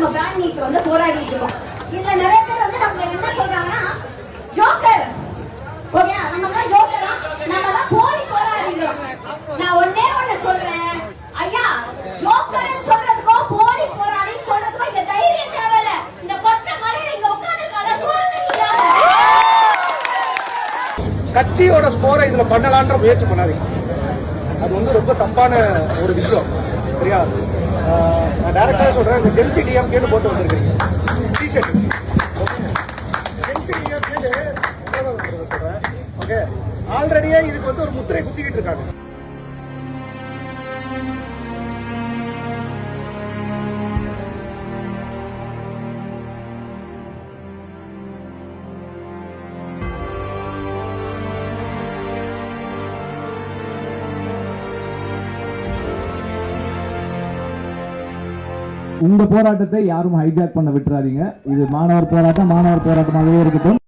நம்ம pan NEET வந்து போராடிட்டு இருக்கோம். இதுல நிறைய பேர் வந்து நம்ம என்ன சொல்றாங்கன்னா ஜோக்கர், ஓகே நம்ம தான் ஜோக்கரா, நம்ம தான் போலி போராடிக்கிறோம். நான் ஒண்ணே ஒண்ணு சொல்றேன் ஐயா, ஜோக்கர்னு சொல்றதுக்கோ போலி போராடின்னு சொல்றதுக்கோ இந்த தைரியம் தேவையில்ல. இந்த கொற்ற மலையில இங்க உட்கார்ந்திருக்கால கட்சியோட ஸ்கோரை இதுல பண்ணலான்ற முயற்சி பண்ணாதீங்க. அது வந்து ரொம்ப தப்பான ஒரு விஷயம். சரியா? நான் டைரக்டா சொல்றேன், இந்த ஜென்சி டிஎம்கேன்னு போட்டு வந்திருக்கீங்க டிஷர்ட், ஜென்சி டிஎம்கேன்னு சொல்றேன். ஓகே, ஆல்ரெடியே இதுக்கு வந்து ஒரு முத்திரை குத்திக்கிட்டு இருக்காங்க. இந்த போராட்டத்தை யாரும் ஹைஜாக் பண்ண விட்டுறாதீங்க. இது மாணவர் போராட்டமாகவே இருக்கட்டும்.